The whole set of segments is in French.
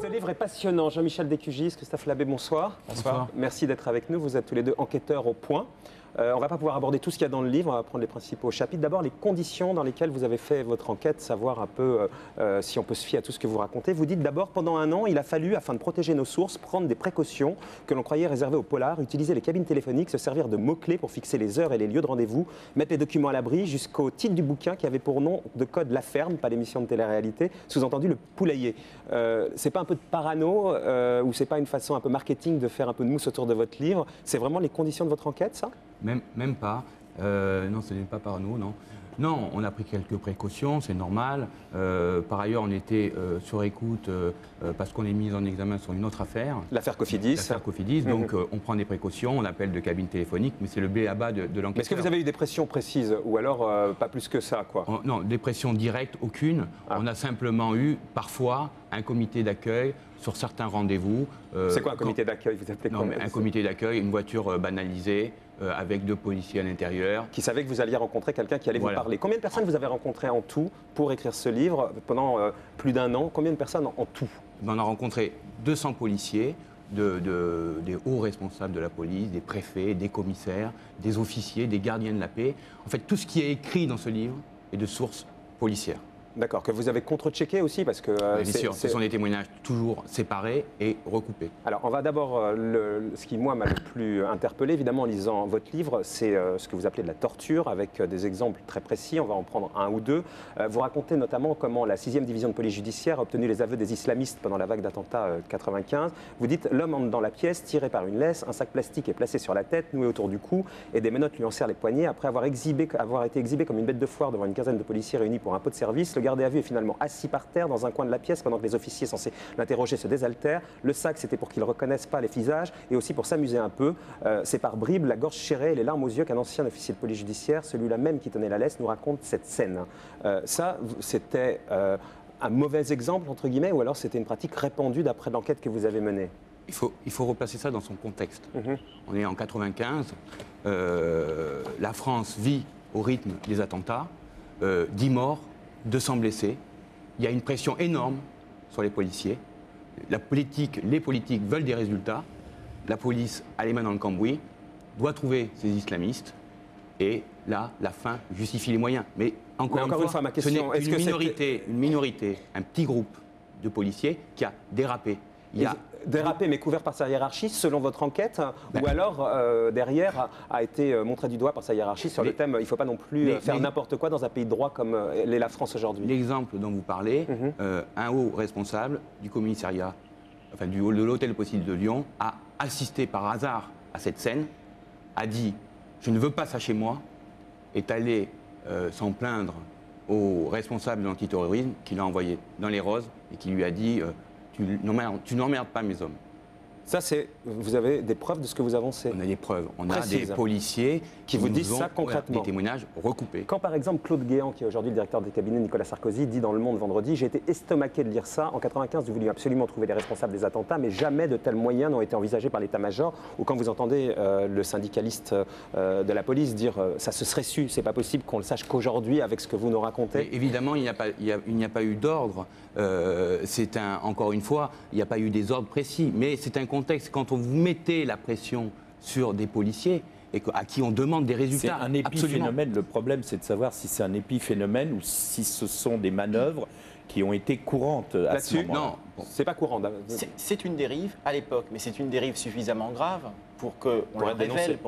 Ce livre est passionnant. Jean-Michel Descugis, Christophe Labbé, bonsoir. Bonsoir. Merci d'être avec nous. Vous êtes tous les deux enquêteurs au point. On ne va pas pouvoir aborder tout ce qu'il y a dans le livre, on va prendre les principaux chapitres. D'abord, les conditions dans lesquelles vous avez fait votre enquête, savoir un peu si on peut se fier à tout ce que vous racontez. Vous dites d'abord, pendant un an, il a fallu, afin de protéger nos sources, prendre des précautions que l'on croyait réservées aux polars, utiliser les cabines téléphoniques, se servir de mots-clés pour fixer les heures et les lieux de rendez-vous, mettre les documents à l'abri, jusqu'au titre du bouquin qui avait pour nom de code La Ferme, pas l'émission de télé-réalité, sous-entendu le poulailler. C'est pas un peu de parano ou c'est pas une façon un peu marketing de faire un peu de mousse autour de votre livre? C'est vraiment les conditions de votre enquête, ça? Même pas. Non, ce n'est pas par nous, non. Non, on a pris quelques précautions, c'est normal. Par ailleurs, on était sur écoute parce qu'on est mis en examen sur une autre affaire. L'affaire Cofidis. L'affaire Cofidis, donc on prend des précautions, on appelle de cabine téléphonique, mais c'est le B à bas de l'enquête. Est-ce que vous avez eu des pressions précises ou alors pas plus que ça, quoi? Non, des pressions directes, aucune. On a simplement eu, parfois, un comité d'accueil sur certains rendez-vous. C'est quoi un comité d'accueil? Vous appelez Non, mais un comité d'accueil, une voiture banalisée, avec 2 policiers à l'intérieur. Qui savaient que vous alliez rencontrer quelqu'un qui allait vous parler. Combien de personnes vous avez rencontrées en tout pour écrire ce livre pendant plus d'un an? Combien de personnes en tout? On a rencontré 200 policiers, des hauts responsables de la police, des préfets, des commissaires, des officiers, des gardiens de la paix. En fait, tout ce qui est écrit dans ce livre est de sources policières. D'accord, que vous avez contre-checké aussi parce que... bien sûr, ce sont des témoignages toujours séparés et recoupés. Alors, on va d'abord... ce qui, moi, m'a le plus interpellé, évidemment, en lisant votre livre, c'est ce que vous appelez de la torture, avec des exemples très précis. On va en prendre un ou deux. Vous racontez notamment comment la 6e division de police judiciaire a obtenu les aveux des islamistes pendant la vague d'attentats 95. Vous dites, l'homme entre dans la pièce, tiré par une laisse, un sac plastique est placé sur la tête, noué autour du cou, et des menottes lui en serrent les poignets. Après avoir été exhibé comme une bête de foire devant une quinzaine de policiers réunis pour un pot de service, le gardé à vue est finalement assis par terre dans un coin de la pièce pendant que les officiers censés l'interroger se désaltèrent. Le sac, c'était pour qu'ils ne reconnaissent pas les visages et aussi pour s'amuser un peu. C'est par bribes, la gorge serrée et les larmes aux yeux qu'un ancien officier de police judiciaire, celui-là même qui tenait la laisse, nous raconte cette scène. Ça, c'était un mauvais exemple, entre guillemets, ou alors c'était une pratique répandue d'après l'enquête que vous avez menée? Il faut replacer ça dans son contexte. On est en 95, la France vit au rythme des attentats, 10 morts, 200 blessés. Il y a une pression énorme sur les policiers. Les politiques veulent des résultats. La police a les mains dans le cambouis, doit trouver ces islamistes. Et là, la fin justifie les moyens. Mais encore une fois, ma question, ce n'est une minorité, un petit groupe de policiers qui a dérapé. Dérapé mais couvert par sa hiérarchie, selon votre enquête, ou alors derrière a été montré du doigt par sa hiérarchie sur le thème il ne faut pas non plus faire n'importe quoi dans un pays de droit comme l'est la France aujourd'hui. L'exemple dont vous parlez, un haut responsable du commissariat, enfin de l'hôtel possible de Lyon, a assisté par hasard à cette scène, a dit « je ne veux pas ça chez moi », est allé s'en plaindre au responsable de l'antiterrorisme qui l'a envoyé dans les Roses et qui lui a dit tu n'emmerdes pas mes hommes. Ça, vous avez des preuves de ce que vous avancez? On a des preuves. On a des policiers qui vous disent ça concrètement. Des témoignages recoupés. Quand par exemple Claude Guéant, qui est aujourd'hui le directeur des cabinets de Nicolas Sarkozy, dit dans Le Monde vendredi, j'ai été estomaqué de lire ça. En 95, vous vouliez absolument trouver les responsables des attentats, mais jamais de tels moyens n'ont été envisagés par l'état-major. Ou quand vous entendez le syndicaliste de la police dire ça se serait su, c'est pas possible qu'on le sache qu'aujourd'hui avec ce que vous nous racontez. Mais évidemment, il n'y a pas eu d'ordre. Encore une fois, il n'y a pas eu des ordres précis, mais c'est un contexte. Quand on vous mettez la pression sur des policiers et à qui on demande des résultats. C'est un épiphénomène. Le problème, c'est de savoir si c'est un épiphénomène ou si ce sont des manœuvres qui ont été courantes à ce moment-là. Non, c'est pas courant. C'est une dérive à l'époque, mais c'est une dérive suffisamment grave pour qu'on la révèle.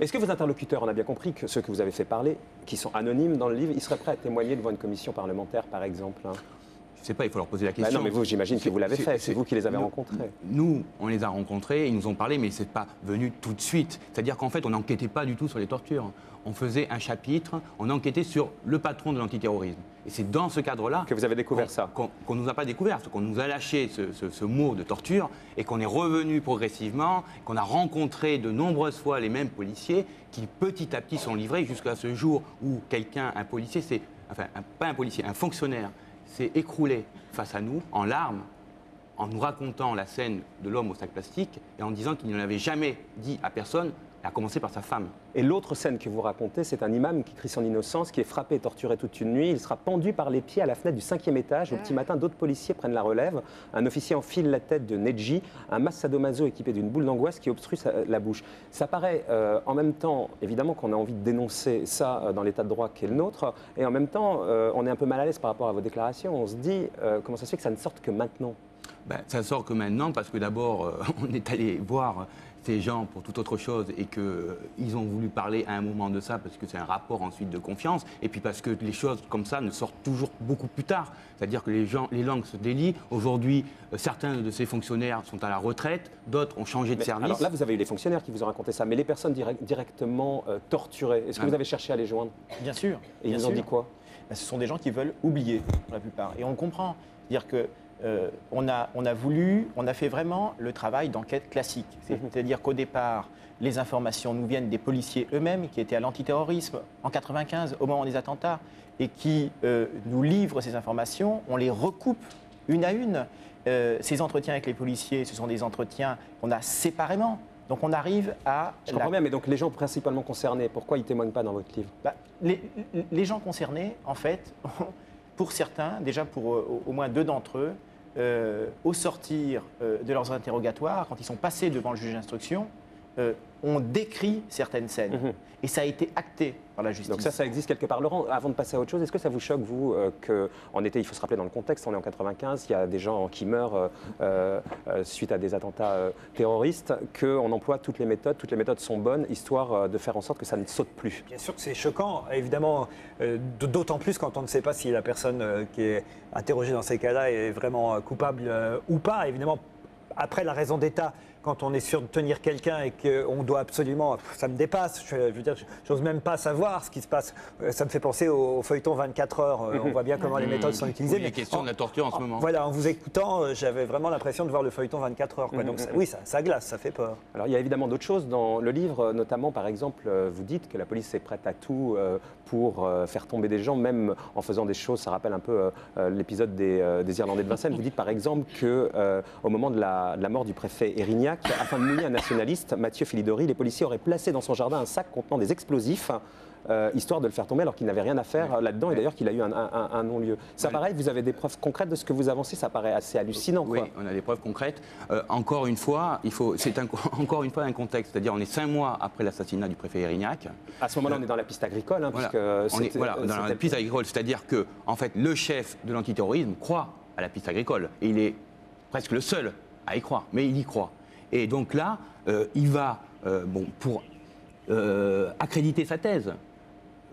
Est-ce que vos interlocuteurs, on a bien compris que ceux que vous avez fait parler, qui sont anonymes dans le livre, ils seraient prêts à témoigner devant une commission parlementaire, par exemple? Je ne sais pas, il faut leur poser la question. Non, mais vous, j'imagine que vous l'avez fait, c'est vous qui les avez rencontrés. Nous, on les a rencontrés, ils nous ont parlé, mais ce n'est pas venu tout de suite. C'est-à-dire qu'en fait, on n'enquêtait pas du tout sur les tortures. On faisait un chapitre, on enquêtait sur le patron de l'antiterrorisme. Et c'est dans ce cadre-là... Que vous avez découvert ça. Qu'on ne nous a pas découvert, qu'on nous a lâché ce mot de torture et qu'on est revenu progressivement, qu'on a rencontré de nombreuses fois les mêmes policiers qui, petit à petit, sont livrés jusqu'à ce jour où un policier, pas un policier, un fonctionnaire, s'est écroulé face à nous, en larmes, en nous racontant la scène de l'homme au sac plastique et en disant qu'il n'en avait jamais dit à personne à commencer par sa femme. Et l'autre scène que vous racontez, c'est un imam qui crie son innocence, qui est frappé et torturé toute une nuit. Il sera pendu par les pieds à la fenêtre du 5e étage. Au petit matin, d'autres policiers prennent la relève. Un officier enfile la tête de Nedji, un masque sadomaso équipé d'une boule d'angoisse qui obstrue la bouche. Ça paraît en même temps, évidemment, qu'on a envie de dénoncer ça dans l'état de droit qui est le nôtre. Et en même temps, on est un peu mal à l'aise par rapport à vos déclarations. On se dit, comment ça se fait que ça ne sorte que maintenant ? Ben, ça sort que maintenant parce que d'abord, on est allé voir ces gens pour toute autre chose et qu'ils ont voulu parler à un moment de ça parce que c'est un rapport ensuite de confiance et puis parce que les choses comme ça ne sortent toujours beaucoup plus tard. C'est-à-dire que les langues se délient. Aujourd'hui, certains de ces fonctionnaires sont à la retraite, d'autres ont changé de service. Alors là, vous avez eu les fonctionnaires qui vous ont raconté ça, mais les personnes directement torturées, est-ce que vous avez cherché à les joindre ? Bien sûr. Et ils vous ont dit quoi ? Ben, ce sont des gens qui veulent oublier, pour la plupart. Et on le comprend. C'est-à-dire que on a fait vraiment le travail d'enquête classique. C'est-à-dire qu'au départ, les informations nous viennent des policiers eux-mêmes qui étaient à l'antiterrorisme en 1995, au moment des attentats, et qui nous livrent ces informations. On les recoupe une à une. Ces entretiens avec les policiers, ce sont des entretiens qu'on a séparément. Donc on arrive à... Je comprends bien, mais donc les gens principalement concernés, pourquoi ils ne témoignent pas dans votre livre ? Les gens concernés, en fait, pour certains, déjà pour au moins 2 d'entre eux, au sortir de leurs interrogatoires, quand ils sont passés devant le juge d'instruction, ont décrit certaines scènes. Et ça a été acté par la justice. Donc ça existe quelque part. Laurent, avant de passer à autre chose, est-ce que ça vous choque, vous, qu'en été, il faut se rappeler dans le contexte, on est en 95, il y a des gens qui meurent suite à des attentats terroristes, qu'on emploie toutes les méthodes sont bonnes, histoire de faire en sorte que ça ne saute plus? Bien sûr que c'est choquant, évidemment, d'autant plus quand on ne sait pas si la personne qui est interrogée dans ces cas-là est vraiment coupable ou pas. Évidemment, après la raison d'État, quand on est sûr de tenir quelqu'un et qu'on doit absolument, ça me dépasse, je veux dire, j'ose même pas savoir ce qui se passe. Ça me fait penser au feuilleton 24 heures. On voit bien comment les méthodes sont utilisées. Oui, il y a question de la torture en ce moment. Voilà, en vous écoutant, j'avais vraiment l'impression de voir le feuilleton 24 heures. Quoi. Donc oui, ça glace, ça fait peur. Alors il y a évidemment d'autres choses dans le livre, notamment par exemple, vous dites que la police est prête à tout pour faire tomber des gens, même en faisant des choses, ça rappelle un peu l'épisode des Irlandais de Vincennes. Vous dites par exemple qu'au moment de la mort du préfet Erignac, afin de mouiller un nationaliste, Mathieu Philidori, les policiers auraient placé dans son jardin un sac contenant des explosifs, histoire de le faire tomber alors qu'il n'avait rien à faire là-dedans et d'ailleurs qu'il a eu un non-lieu. Ça pareil, vous avez des preuves concrètes de ce que vous avancez, ça paraît assez hallucinant. Oui, on a des preuves concrètes. Encore une fois, c'est encore une fois un contexte, c'est-à-dire on est 5 mois après l'assassinat du préfet Erignac. À ce moment-là, on est dans la piste agricole. Hein, voilà, puisque dans la piste agricole, c'est-à-dire que en fait, le chef de l'antiterrorisme croit à la piste agricole et il est presque le seul à y croire, mais il y croit. Et donc là, il va, pour accréditer sa thèse,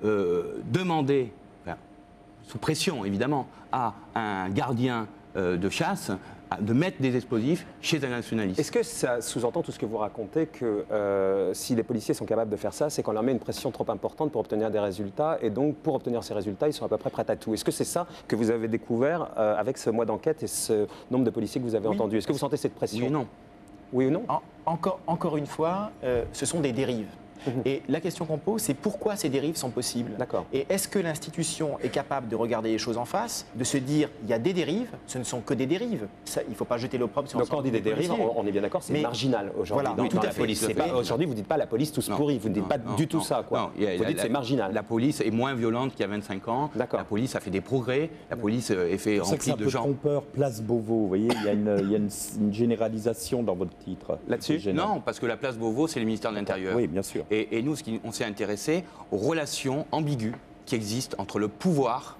demander, sous pression évidemment, à un gardien de chasse de mettre des explosifs chez un nationaliste. Est-ce que ça sous-entend tout ce que vous racontez, que si les policiers sont capables de faire ça, c'est qu'on leur met une pression trop importante pour obtenir des résultats, et donc pour obtenir ces résultats, ils sont à peu près prêts à tout? Est-ce que c'est ça que vous avez découvert avec ce mois d'enquête et ce nombre de policiers que vous avez entendus? Est-ce que vous sentez cette pression? Oui ou non? Oui ou non? Encore une fois, ce sont des dérives. Et la question qu'on pose, c'est pourquoi ces dérives sont possibles. Et est-ce que l'institution est capable de regarder les choses en face, de se dire il y a des dérives, ce ne sont que des dérives. Ça, il ne faut pas jeter l'opprobre sur. Donc quand on dit des dérives, on est bien d'accord, c'est marginal aujourd'hui. Voilà, dans la police. Aujourd'hui, vous ne dites pas la police tous pourris, vous ne dites pas du tout ça. Quoi. Vous dites c'est marginal. La police est moins violente qu'il y a 25 ans. La police a fait des progrès. La police est fait remplie de gens. C'est un peu trompeur, place Beauvau. Vous voyez, il y a une généralisation dans votre titre. Là-dessus? Non, parce que la place Beauvau, c'est le ministère de l'Intérieur. Oui, bien sûr. Et nous, on s'est intéressé aux relations ambiguës qui existent entre le pouvoir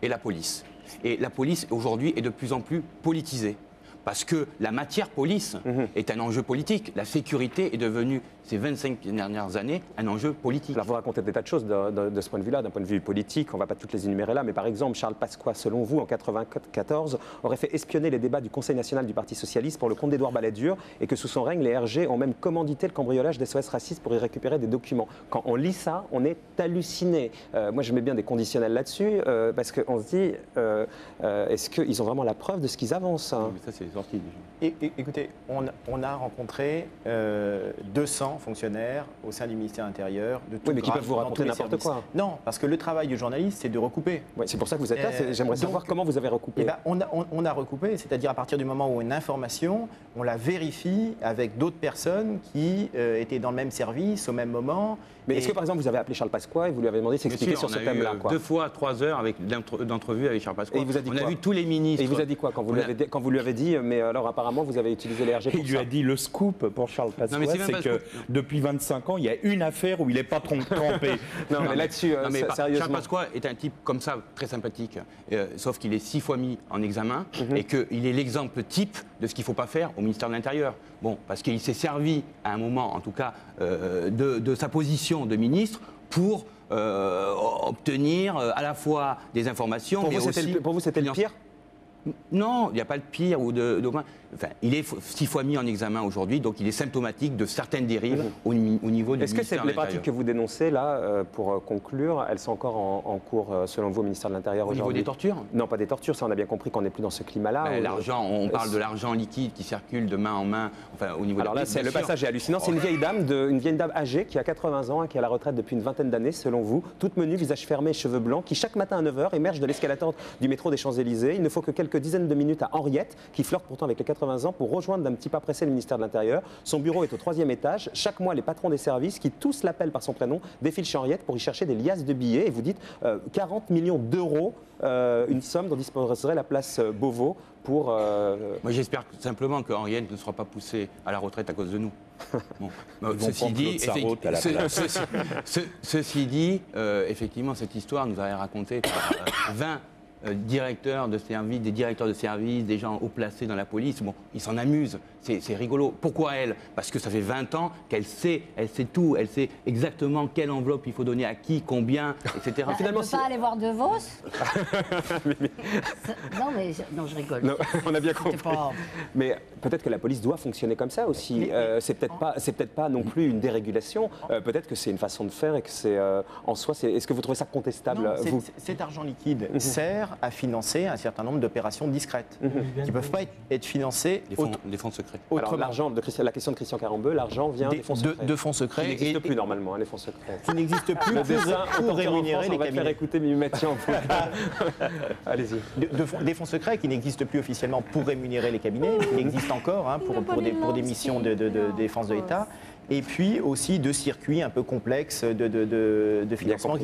et la police. Et la police, aujourd'hui, est de plus en plus politisée. Parce que la matière police est un enjeu politique. La sécurité est devenue, ces 25 dernières années, un enjeu politique. Alors vous racontez des tas de choses de ce point de vue-là, d'un point de vue politique, on ne va pas toutes les énumérer là, mais par exemple, Charles Pasqua, selon vous, en 1994, aurait fait espionner les débats du Conseil national du Parti socialiste pour le compte d'Édouard Balladur, et que sous son règne, les RG ont même commandité le cambriolage des SOS racistes pour y récupérer des documents. Quand on lit ça, on est halluciné. Moi, je mets bien des conditionnels là-dessus, parce qu'on se dit, est-ce qu'ils ont vraiment la preuve de ce qu'ils avancent, hein? Mais ça, c'est sorti déjà. Écoutez, on a rencontré 200 fonctionnaires au sein du ministère de l'Intérieur. Oui, mais qui peuvent vous raconter n'importe quoi. Non, parce que le travail du journaliste, c'est de recouper. Oui, c'est pour ça que vous êtes là. J'aimerais savoir comment vous avez recoupé. On a recoupé, c'est-à-dire à partir du moment où une information, on la vérifie avec d'autres personnes qui étaient dans le même service au même moment. Mais est-ce que par exemple vous avez appelé Charles Pasqua et vous lui avez demandé de s'expliquer sur ce thème-là? 2 fois 3 heures d'entrevue avec Charles Pasqua. Et il vous a dit on quoi? a vu tous les ministres. Et il vous a dit quoi quand vous lui avez dit mais alors apparemment vous avez utilisé les RG pour Il lui a dit le scoop pour Charles Pasqua, c'est que depuis 25 ans, il y a une affaire où il n'est pas trompé. Non, mais là-dessus, sérieusement. Charles Pasqua est un type comme ça, très sympathique, sauf qu'il est 6 fois mis en examen et qu'il est l'exemple type de ce qu'il ne faut pas faire au ministère de l'Intérieur. Bon, parce qu'il s'est servi, à un moment en tout cas, de sa position de ministre pour obtenir à la fois des informations, Pour vous, c'était le pire? Non, il n'y a pas de pire ou enfin, il est 6 fois mis en examen aujourd'hui, donc il est symptomatique de certaines dérives au niveau du ministère de l'Intérieur. Est-ce que les pratiques que vous dénoncez là, pour conclure, elles sont encore en cours selon vous au ministère de l'Intérieur aujourd'hui? Au niveau des tortures? Non, pas des tortures, ça on a bien compris qu'on n'est plus dans ce climat-là. L'argent, on parle de l'argent liquide qui circule de main en main, enfin au niveau. Alors là, le passage est hallucinant. C'est une vieille dame âgée qui a 80 ans, qui est à la retraite depuis une vingtaine d'années, selon vous, toute menue, visage fermé, cheveux blancs, qui chaque matin à 9h émerge de l'escalator du métro des Champs-Élysées. Il ne faut que quelques dizaines de minutes à Henriette, qui flirte pourtant avec les 80 ans, pour rejoindre d'un petit pas pressé le ministère de l'Intérieur. Son bureau est au 3e étage. Chaque mois, les patrons des services, qui tous l'appellent par son prénom, défilent chez Henriette pour y chercher des liasses de billets. Et vous dites 40 millions d'euros, une somme dont disposerait la place Beauvau pour... Moi, j'espère simplement que Henriette ne sera pas poussée à la retraite à cause de nous. Bon. Ceci dit, effectivement, cette histoire nous a été racontée par 20 directeurs de service, des directeurs de service, des gens haut placés dans la police. Bon, ils s'en amusent, c'est rigolo. Pourquoi elle? Parce que ça fait 20 ans qu'elle sait tout, elle sait exactement quelle enveloppe il faut donner à qui, combien, etc. Elle ne peut pas aller voir De Vos? Non, je rigole. Non, on a bien compris. Mais peut-être que la police doit fonctionner comme ça aussi. C'est peut-être pas non plus une dérégulation. Peut-être que c'est une façon de faire et que c'est en soi. Est-ce que vous trouvez ça contestable? Non, cet argent liquide sert à financer un certain nombre d'opérations discrètes qui ne peuvent pas être financées des fonds secrets. Alors, l'argent la question de Christian Carambeu, l'argent vient des fonds secrets. De fonds secrets. Qui n'existent plus normalement, les fonds secrets. Qui n'existent plus pour rémunérer les cabinets. On va faire écouter Mimi Mathieu en Allez-y. Des fonds secrets qui n'existent plus officiellement pour rémunérer les cabinets, qui existent encore pour des missions de défense de l'État. Et puis aussi de circuits un peu complexes de financement.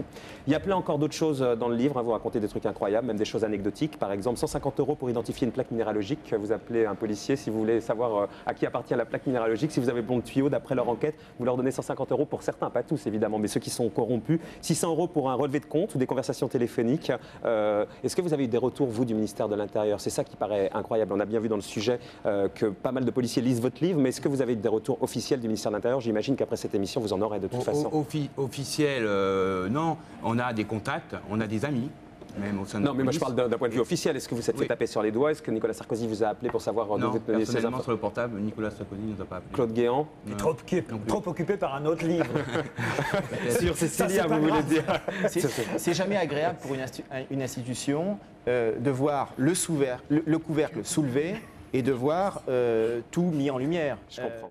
Il y a plein encore d'autres choses dans le livre. Vous racontez des trucs incroyables, même des choses anecdotiques. Par exemple, 150 € pour identifier une plaque minéralogique. Vous appelez un policier si vous voulez savoir à qui appartient la plaque minéralogique. Si vous avez bon de tuyau, d'après leur enquête, vous leur donnez 150 € pour certains, pas tous évidemment, mais ceux qui sont corrompus. 600 € pour un relevé de compte ou des conversations téléphoniques. Est-ce que vous avez eu des retours, vous, du ministère de l'Intérieur? C'est ça qui paraît incroyable. On a bien vu dans le sujet que pas mal de policiers lisent votre livre, mais est-ce que vous avez eu des retours officiels du ministère de l'Intérieur? J'imagine qu'après cette émission, vous en aurez de toute façon. Officiel, non. On a des contacts, on a des amis. Même au sein de non, mais moi je parle d'un point de vue officiel. Est-ce que vous vous êtes fait taper sur les doigts? Est-ce que Nicolas Sarkozy vous a appelé pour savoir non, d'où vous tenez ces infos? sur le portable, Nicolas Sarkozy ne nous a pas appelé. Claude Guéant? Trop occupé par un autre livre. Sur Cécilia, vous voulez dire? C'est jamais agréable pour une institution de voir le couvercle soulevé et de voir tout mis en lumière. Je comprends.